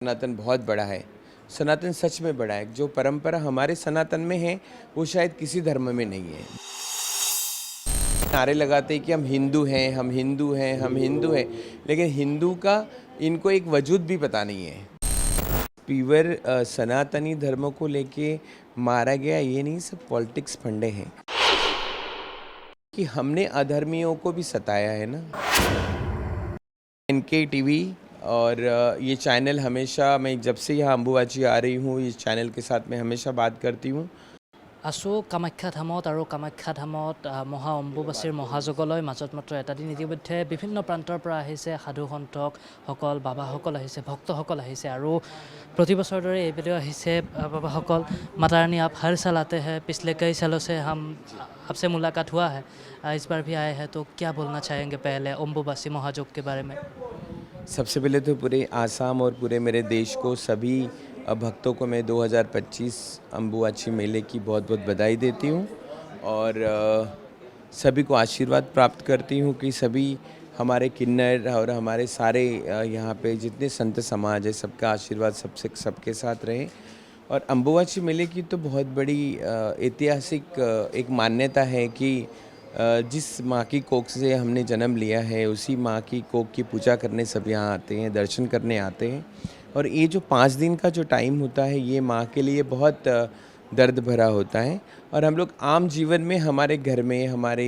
सनातन बहुत बड़ा है। सनातन सच में बड़ा है। जो परंपरा हमारे सनातन में है वो शायद किसी धर्म में नहीं है। नारे लगाते हैं कि हम हिंदू हैं, हम हिंदू हैं, हम हिंदू हैं, लेकिन हिंदू का इनको एक वजूद भी पता नहीं है। प्योर सनातनी धर्म को लेके मारा गया, ये नहीं, सब पॉलिटिक्स फंडे हैं कि हमने अधर्मियों को भी सताया है ना। इनके टीवी और ये चैनल हमेशा, मैं जब से यहाँ अम्बुबाची आ रही हूँ, इस चैनल के साथ मैं हमेशा बात करती हूँ। আছোঁ কামাখ্যা ধামত আৰু কামাখ্যা ধামত মহা অম্বুবাচীৰ মহাযজ্ঞলৈ মাজত মাত্ৰ এটা দিন ইতিমধ্যে বিভিন্ন প্ৰান্তৰ পৰা আহিছে সাধু সন্তসকল, বাবাসকল আহিছে, ভক্তসকল আহিছে আৰু प्रति बছৰ दरे এইবেলিও আহিছে बाबाসকল। माता रानी आप हर साल आते हैं, पिछले कई सालों से हम आपसे मुलाकात हुआ है, इस बार भी आए हैं, तो क्या बोलना चाहेंगे पहले अम्बुबाची महायज्ञ के बारे में? सबसे पहले तो पूरे आसाम और पूरे मेरे देश को, सभी भक्तों को मैं 2025 अम्बुबाची मेले की बहुत बहुत बधाई देती हूँ और सभी को आशीर्वाद प्राप्त करती हूँ कि सभी हमारे किन्नर और हमारे सारे यहाँ पे जितने संत समाज है, सबका आशीर्वाद सबके साथ रहे। और अम्बुबाची मेले की तो बहुत बड़ी ऐतिहासिक एक मान्यता है कि जिस माँ की कोख से हमने जन्म लिया है, उसी माँ की कोख की पूजा करने सब यहाँ आते हैं, दर्शन करने आते हैं। और ये जो 5 दिन का जो टाइम होता है, ये माँ के लिए बहुत दर्द भरा होता है। और हम लोग आम जीवन में हमारे घर में, हमारे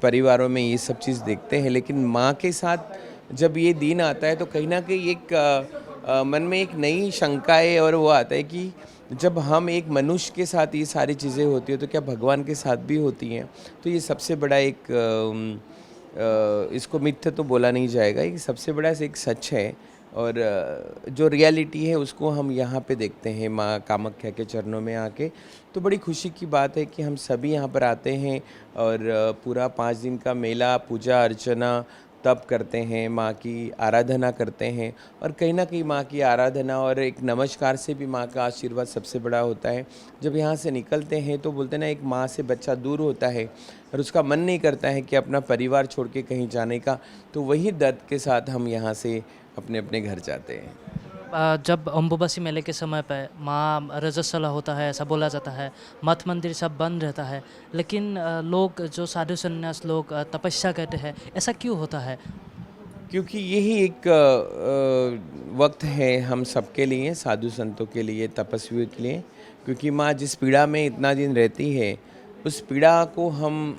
परिवारों में ये सब चीज़ देखते हैं, लेकिन माँ के साथ जब ये दिन आता है तो कहीं ना कहीं एक मन में एक नई शंका है और वो आता है कि जब हम एक मनुष्य के साथ ये सारी चीज़ें होती हैं तो क्या भगवान के साथ भी होती हैं। तो ये सबसे बड़ा एक इसको मिथ्य तो बोला नहीं जाएगा, ये सबसे बड़ा एक सच है। और जो रियलिटी है उसको हम यहाँ पे देखते हैं माँ कामाख्या के चरणों में आके। तो बड़ी खुशी की बात है कि हम सभी यहाँ पर आते हैं और पूरा 5 दिन का मेला, पूजा अर्चना तप करते हैं, माँ की आराधना करते हैं। और कहीं ना कहीं माँ की आराधना और एक नमस्कार से भी माँ का आशीर्वाद सबसे बड़ा होता है। जब यहाँ से निकलते हैं तो बोलते हैं ना, एक माँ से बच्चा दूर होता है और उसका मन नहीं करता है कि अपना परिवार छोड़ के कहीं जाने का, तो वही दर्द के साथ हम यहाँ से अपने अपने घर जाते हैं। जब अम्बुबाची मेले के समय पर माँ रजस्वला होता है, ऐसा बोला जाता है, मठ मंदिर सब बंद रहता है, लेकिन लोग जो साधु संन्यास लोग तपस्या करते हैं, ऐसा क्यों होता है? क्योंकि यही एक वक्त है हम सबके लिए, साधु संतों के लिए, तपस्वियों के लिए। क्योंकि माँ जिस पीड़ा में इतना दिन रहती है, उस पीड़ा को हम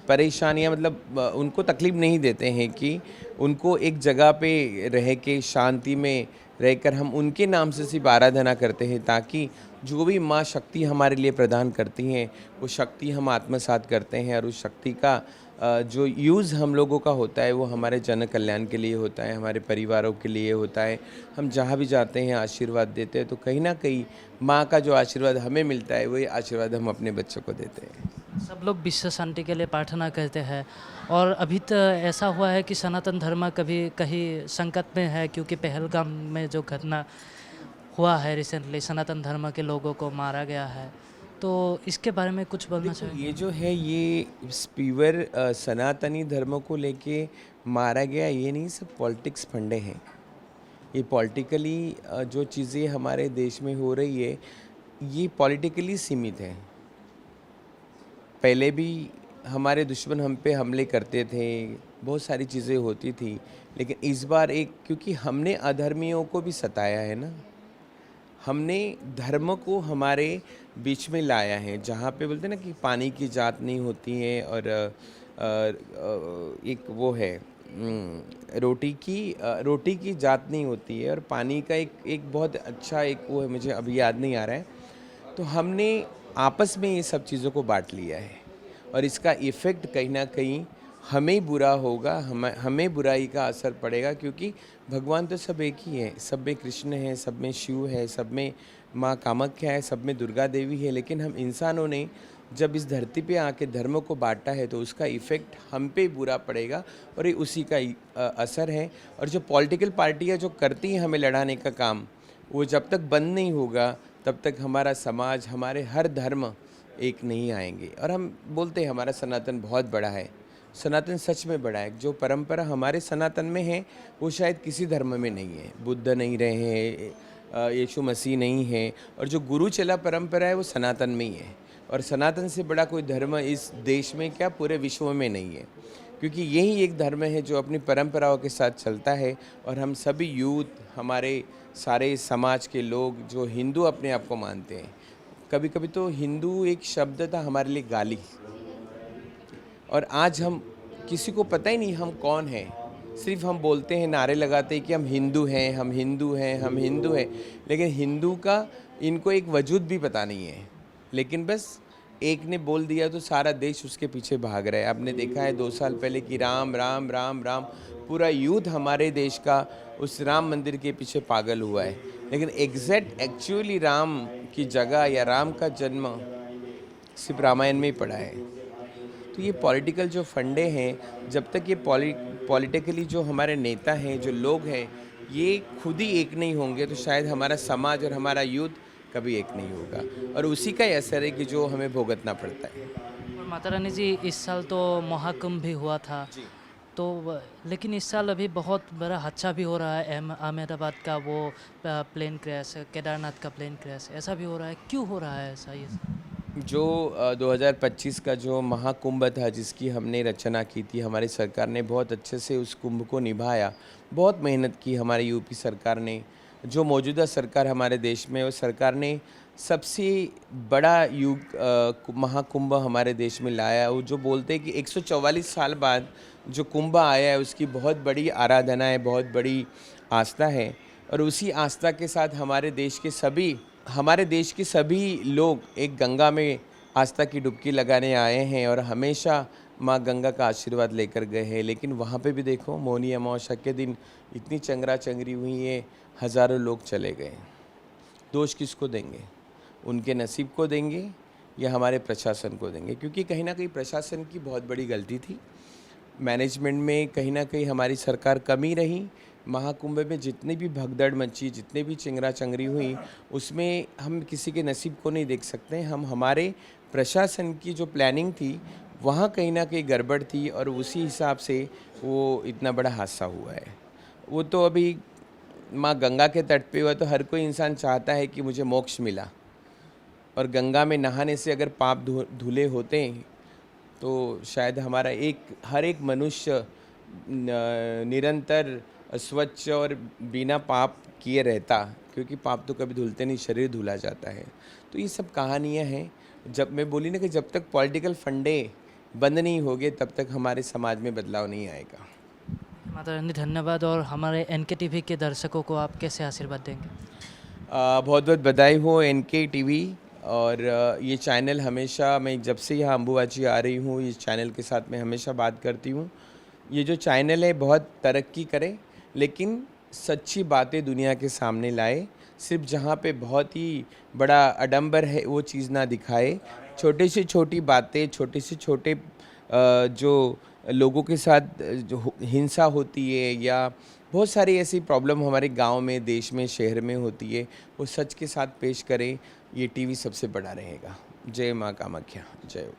परेशानियाँ, मतलब उनको तकलीफ़ नहीं देते हैं कि उनको एक जगह पे रह के शांति में रहकर हम उनके नाम से सिर्फ आराधना करते हैं, ताकि जो भी माँ शक्ति हमारे लिए प्रदान करती हैं, वो शक्ति हम आत्मसात करते हैं। और उस शक्ति का जो यूज़ हम लोगों का होता है वो हमारे जन कल्याण के लिए होता है, हमारे परिवारों के लिए होता है। हम जहाँ भी जाते हैं आशीर्वाद देते हैं, तो कहीं ना कहीं माँ का जो आशीर्वाद हमें मिलता है, वही आशीर्वाद हम अपने बच्चों को देते हैं। सब लोग विश्व शांति के लिए प्रार्थना करते हैं, और अभी तो ऐसा हुआ है कि सनातन धर्म कभी कहीं संकट में है, क्योंकि पहलगाम में जो घटना हुआ है रिसेंटली, सनातन धर्म के लोगों को मारा गया है, तो इसके बारे में कुछ बोलना देखो, चाहेंगे? ये जो है, ये प्योर सनातनी धर्म को लेके मारा गया, ये नहीं, सब पॉलिटिक्स फंडे हैं। ये पॉलिटिकली जो चीज़ें हमारे देश में हो रही है, ये पॉलिटिकली सीमित है। पहले भी हमारे दुश्मन हम पे हमले करते थे, बहुत सारी चीज़ें होती थी, लेकिन इस बार एक, क्योंकि हमने अधर्मियों को भी सताया है ना, हमने धर्म को हमारे बीच में लाया है। जहाँ पे बोलते हैं ना कि पानी की जात नहीं होती है, और एक वो है, रोटी की जात नहीं होती है, और पानी का एक बहुत अच्छा एक वो है, मुझे अभी याद नहीं आ रहा है। तो हमने आपस में ये सब चीज़ों को बांट लिया है, और इसका इफ़ेक्ट कहीं ना कहीं हमें बुरा होगा, हमें बुराई का असर पड़ेगा। क्योंकि भगवान तो सब एक ही है, सब में कृष्ण है, सब में शिव है, सब में माँ कामाख्या है, सब में दुर्गा देवी है। लेकिन हम इंसानों ने जब इस धरती पे आके धर्म को बांटा है, तो उसका इफ़ेक्ट हम पे बुरा पड़ेगा, और ये उसी का असर है। और जो पॉलिटिकल पार्टियाँ जो करती हैं हमें लड़ाने का काम, वो जब तक बंद नहीं होगा, तब तक हमारा समाज, हमारे हर धर्म एक नहीं आएंगे। और हम बोलते हैं हमारा सनातन बहुत बड़ा है, सनातन सच में बड़ा है। जो परंपरा हमारे सनातन में है वो शायद किसी धर्म में नहीं है। बुद्ध नहीं रहे हैं, यीशु मसीह नहीं है, और जो गुरु चला परंपरा है वो सनातन में ही है। और सनातन से बड़ा कोई धर्म इस देश में क्या पूरे विश्व में नहीं है, क्योंकि यही एक धर्म है जो अपनी परंपराओं के साथ चलता है। और हम सभी यूथ, हमारे सारे समाज के लोग जो हिंदू अपने आप को मानते हैं, कभी कभी तो हिंदू एक शब्द था हमारे लिए गाली, और आज हम किसी को पता ही नहीं हम कौन हैं। सिर्फ हम बोलते हैं, नारे लगाते हैं कि हम हिंदू हैं, हम हिंदू हैं, हम हिंदू हैं, लेकिन हिंदू का इनको एक वजूद भी पता नहीं है। लेकिन बस एक ने बोल दिया तो सारा देश उसके पीछे भाग रहा है। आपने देखा है 2 साल पहले कि राम राम राम राम, पूरा यूथ हमारे देश का उस राम मंदिर के पीछे पागल हुआ है। लेकिन एग्जैक्ट एक्चुअली राम की जगह या राम का जन्म सिर्फ रामायण में ही पड़ा है। तो ये पॉलिटिकल जो फंडे हैं, जब तक ये पॉलिटिकली जो हमारे नेता हैं, जो लोग हैं, ये खुद ही एक नहीं होंगे तो शायद हमारा समाज और हमारा यूथ कभी एक नहीं होगा। और उसी का ही असर है कि जो हमें भुगतना पड़ता है। और माता रानी जी, इस साल तो महाकुंभ भी हुआ था, जी। तो लेकिन इस साल अभी बहुत बड़ा हादसा भी हो रहा है। अहमदाबाद का वो प्लेन क्रैश, केदारनाथ का प्लेन क्रैश, ऐसा भी हो रहा है। क्यों हो रहा है ऐसा ये? जो 2025 का जो महाकुंभ था जिसकी हमने रचना की थी, हमारी सरकार ने बहुत अच्छे से उस कुंभ को निभाया। बहुत मेहनत की हमारी यूपी सरकार ने। जो मौजूदा सरकार हमारे देश में, वो सरकार ने सबसे बड़ा महाकुंभ हमारे देश में लाया। वो जो बोलते हैं कि 144 साल बाद जो कुंभ आया है उसकी बहुत बड़ी आराधना है, बहुत बड़ी आस्था है। और उसी आस्था के साथ हमारे देश के सभी लोग एक गंगा में आस्था की डुबकी लगाने आए हैं और हमेशा माँ गंगा का आशीर्वाद लेकर गए हैं। लेकिन वहाँ पे भी देखो, मौनी अमावस्या के दिन इतनी चंगरा चंगरी हुई है, हज़ारों लोग चले गए। दोष किसको देंगे? उनके नसीब को देंगे या हमारे प्रशासन को देंगे? क्योंकि कहीं ना कहीं प्रशासन की बहुत बड़ी गलती थी। मैनेजमेंट में कहीं ना कहीं हमारी सरकार कमी रही। महाकुंभ में जितनी भी भगदड़ मची, जितने भी चिंगरा चंगरी हुई, उसमें हम किसी के नसीब को नहीं देख सकते। हम हमारे प्रशासन की जो प्लानिंग थी वहाँ कहीं ना कहीं गड़बड़ थी, और उसी हिसाब से वो इतना बड़ा हादसा हुआ है। वो तो अभी माँ गंगा के तट पे हुआ, तो हर कोई इंसान चाहता है कि मुझे मोक्ष मिला, और गंगा में नहाने से अगर पाप धुले होते तो शायद हमारा हर एक मनुष्य निरंतर स्वच्छ और बिना पाप किए रहता, क्योंकि पाप तो कभी धुलते नहीं, शरीर धुला जाता है। तो ये सब कहानियाँ हैं। जब मैं बोली ना कि जब तक पॉलिटिकल फंडे बंद नहीं होंगे तब तक हमारे समाज में बदलाव नहीं आएगा। माता रानी धन्यवाद। और हमारे NK TV के दर्शकों को आप कैसे आशीर्वाद देंगे? बहुत बहुत बधाई हो NK TV। और ये चैनल हमेशा, मैं जब से यहाँ अम्बुबाची आ रही हूँ, इस चैनल के साथ मैं हमेशा बात करती हूँ। ये जो चैनल है बहुत तरक्की करे, लेकिन सच्ची बातें दुनिया के सामने लाए। सिर्फ जहाँ पे बहुत ही बड़ा आडंबर है वो चीज़ ना दिखाए। छोटी से छोटी बातें, छोटे से छोटे जो लोगों के साथ जो हिंसा होती है, या बहुत सारी ऐसी प्रॉब्लम हमारे गांव में, देश में, शहर में होती है, वो सच के साथ पेश करें। ये टीवी सबसे बड़ा रहेगा। जय माँ कामाख्या, जय।